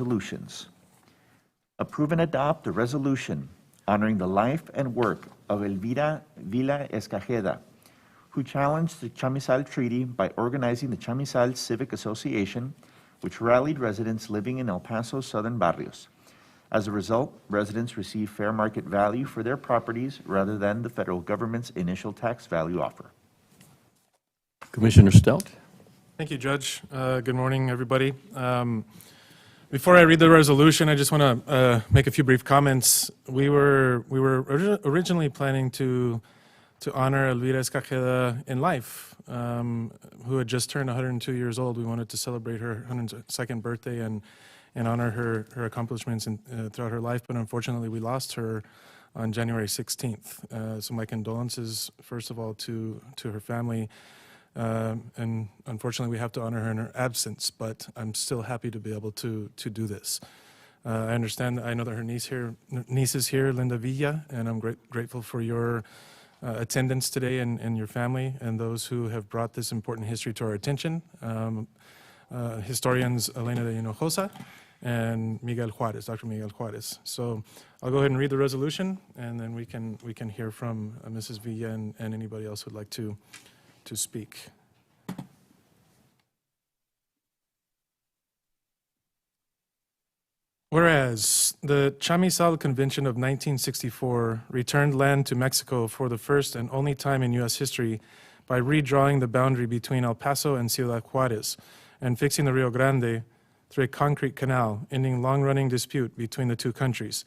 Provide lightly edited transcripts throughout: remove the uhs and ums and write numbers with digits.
Resolutions. Approve and adopt a resolution honoring the life and work of Elvira Villa Escajeda, who challenged the Chamizal Treaty by organizing the Chamizal Civic Association, which rallied residents living in El Paso's southern barrios. As a result, residents receive fair market value for their properties rather than the federal government's initial tax value offer. Commissioner Stout. Thank you, Judge. Good morning, everybody. Before I read the resolution, I just want to make a few brief comments. We were originally planning to honor Elvira Escajeda in life, who had just turned 102 years old. We wanted to celebrate her 102nd birthday and honor her accomplishments throughout her life, but unfortunately we lost her on January 16th. So my condolences, first of all, to her family. And unfortunately, we have to honor her in her absence, but I'm still happy to be able to do this. I know that her niece is here, Linda Villa, and I'm grateful for your attendance today and your family and those who have brought this important history to our attention. Historians Elena de Hinojosa and Dr. Miguel Juarez. So I'll go ahead and read the resolution, and then we can hear from Mrs. Villa and anybody else who'd like to speak. Whereas the Chamizal Convention of 1964 returned land to Mexico for the first and only time in U.S. history by redrawing the boundary between El Paso and Ciudad Juarez and fixing the Rio Grande through a concrete canal, ending long-running dispute between the two countries.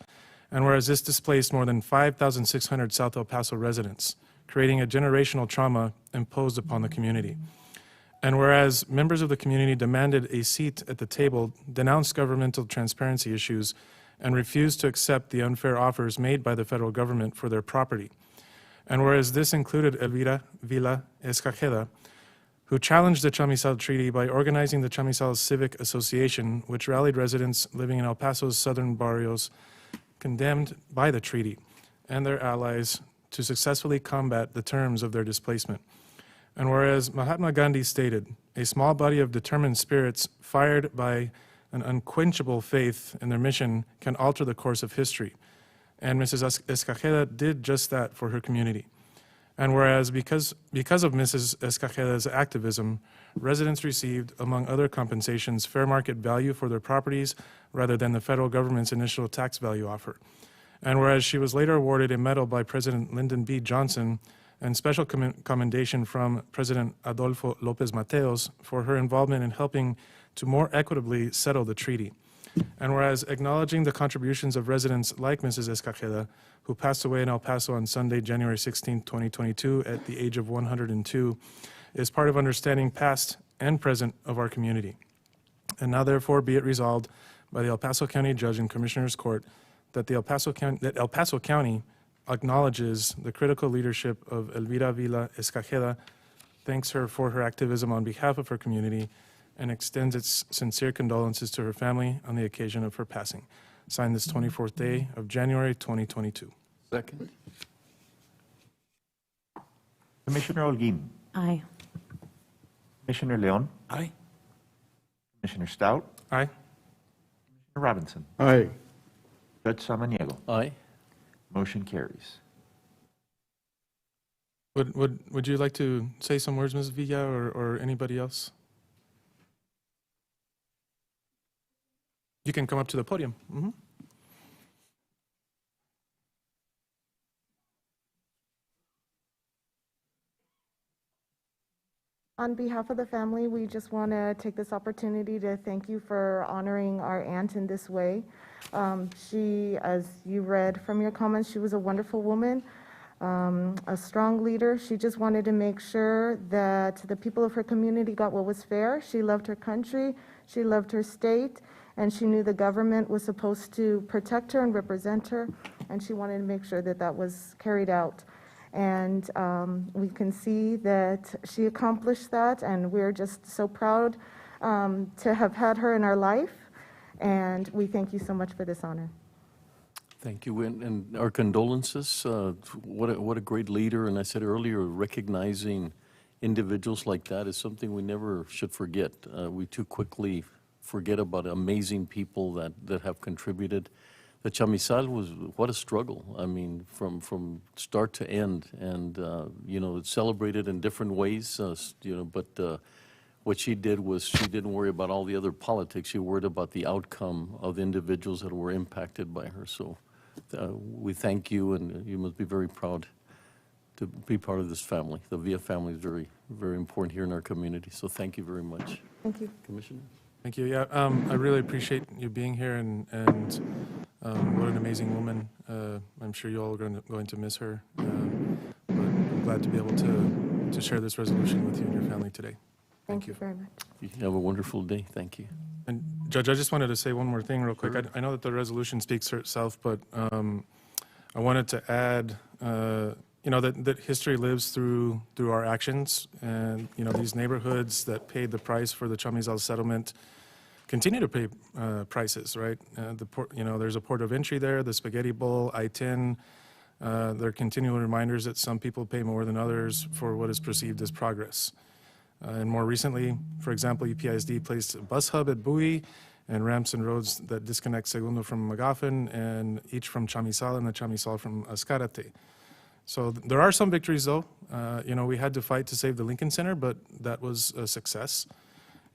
And whereas this displaced more than 5,600 South El Paso residents, creating a generational trauma imposed upon the community. And whereas members of the community demanded a seat at the table, denounced governmental transparency issues, and refused to accept the unfair offers made by the federal government for their property. And whereas this included Elvira Villa Escajeda, who challenged the Chamizal Treaty by organizing the Chamizal Civic Association, which rallied residents living in El Paso's southern barrios condemned by the treaty and their allies to successfully combat the terms of their displacement. And whereas Mahatma Gandhi stated, a small body of determined spirits fired by an unquenchable faith in their mission can alter the course of history. And Mrs. Escajeda did just that for her community. And whereas because of Mrs. Escajeda's activism, residents received, among other compensations, fair market value for their properties rather than the federal government's initial tax value offer. And whereas she was later awarded a medal by President Lyndon B. Johnson and special commendation from President Adolfo Lopez Mateos for her involvement in helping to more equitably settle the treaty. And whereas acknowledging the contributions of residents like Mrs. Escajeda, who passed away in El Paso on Sunday, January 16, 2022, at the age of 102, is part of understanding past and present of our community. And now therefore be it resolved by the El Paso County Judge and Commissioners Court that El Paso County acknowledges the critical leadership of Elvira Villa Escajeda, thanks her for her activism on behalf of her community, and extends its sincere condolences to her family on the occasion of her passing. Signed this 24th day of January 2022. Second. Commissioner Holguín. Aye. Commissioner Leon. Aye. Commissioner Stout. Aye. Commissioner Robinson. Aye. Judge Samaniego. Aye. Motion carries. Would you like to say some words, Ms. Villa, or anybody else? You can come up to the podium. Mm-hmm. On behalf of the family, we just want to take this opportunity to thank you for honoring our aunt in this way. She, as you read from your comments, she was a wonderful woman, a strong leader. She just wanted to make sure that the people of her community got what was fair. She loved her country, she loved her state, and she knew the government was supposed to protect her and represent her, and she wanted to make sure that that was carried out. And we can see that she accomplished that, and we're just so proud to have had her in our life, and we thank you so much for this honor. Thank you, and our condolences. What a great leader, and I said earlier, recognizing individuals like that is something we never should forget. We too quickly forget about amazing people that have contributed. The chamizal was, what a struggle. I mean, from start to end. And, you know, it's celebrated in different ways, you know, but what she did was she didn't worry about all the other politics. She worried about the outcome of the individuals that were impacted by her. So we thank you, and you must be very proud to be part of this family. The Villa family is very, very important here in our community. So thank you very much. Thank you. Commissioner? Thank you. Yeah, I really appreciate you being here, and what an amazing woman. I'm sure you all are going to miss her. But I'm glad to be able to share this resolution with you and your family today. Thank you very much. You have a wonderful day. Thank you. And Judge, I just wanted to say one more thing real quick. I know that the resolution speaks for itself, but I wanted to add, you know, that history lives through our actions, and you know, these neighborhoods that paid the price for the chamizal settlement continue to pay prices, right? You know, there's a port of entry there, the Spaghetti Bowl, I-10. There are continual reminders that some people pay more than others for what is perceived as progress. And more recently, for example, UPISD placed a bus hub at Bowie and ramps and roads that disconnect Segundo from Magafin, and each from Chamizal and the Chamizal from Azcárate. So there are some victories, though. You know, we had to fight to save the Lincoln Center, but that was a success.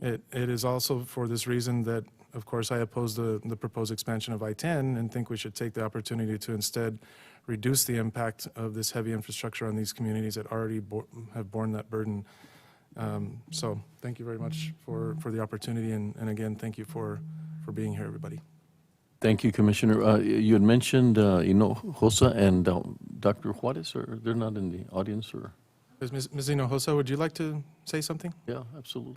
It is also for this reason that, of course, I oppose the proposed expansion of I-10 and think we should take the opportunity to instead reduce the impact of this heavy infrastructure on these communities that already have borne that burden. So thank you very much for the opportunity, and again, thank you for being here, everybody. Thank you, Commissioner. You had mentioned Hinojosa and Dr. Juarez, or they're not in the audience, or? Ms. Hinojosa, would you like to say something? Yeah, absolutely.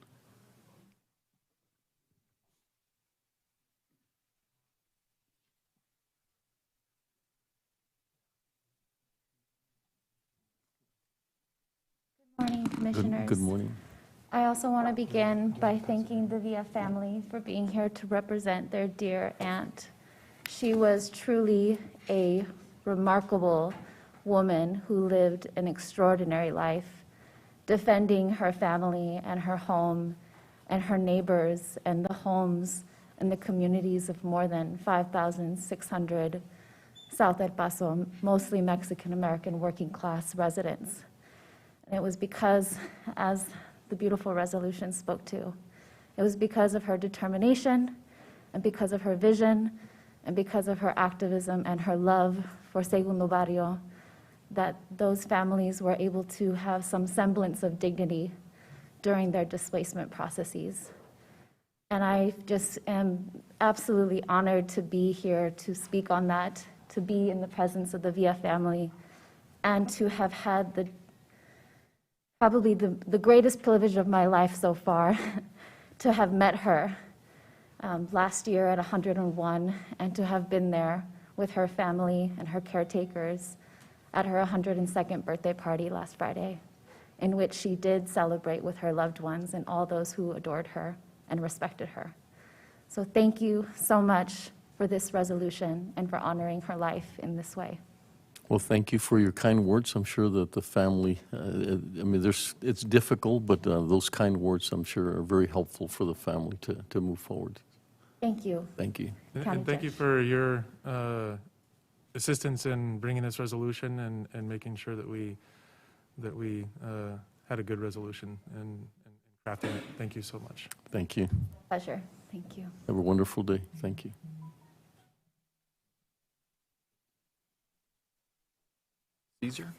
Morning, Commissioners. Good morning. I also want to begin by thanking the Villa family for being here to represent their dear aunt. She was truly a remarkable woman who lived an extraordinary life, defending her family and her home and her neighbors and the homes and the communities of more than 5,600 South El Paso, mostly Mexican-American working-class residents. And it was because, as the beautiful resolution spoke to, it was because of her determination and because of her vision and because of her activism and her love for Segundo Barrio that those families were able to have some semblance of dignity during their displacement processes. And I just am absolutely honored to be here to speak on that, to be in the presence of the Villa family, and to have had probably the greatest privilege of my life so far, to have met her last year at 101, and to have been there with her family and her caretakers at her 102nd birthday party last Friday, in which she did celebrate with her loved ones and all those who adored her and respected her. So thank you so much for this resolution and for honoring her life in this way. Well, thank you for your kind words. I'm sure that the family, I mean, it's difficult, but those kind words, I'm sure, are very helpful for the family to move forward. Thank you. Thank you. And thank you for your assistance in bringing this resolution and making sure that we had a good resolution and crafting it. Thank you so much. Thank you. Pleasure. Thank you. Have a wonderful day. Thank you. Caesar?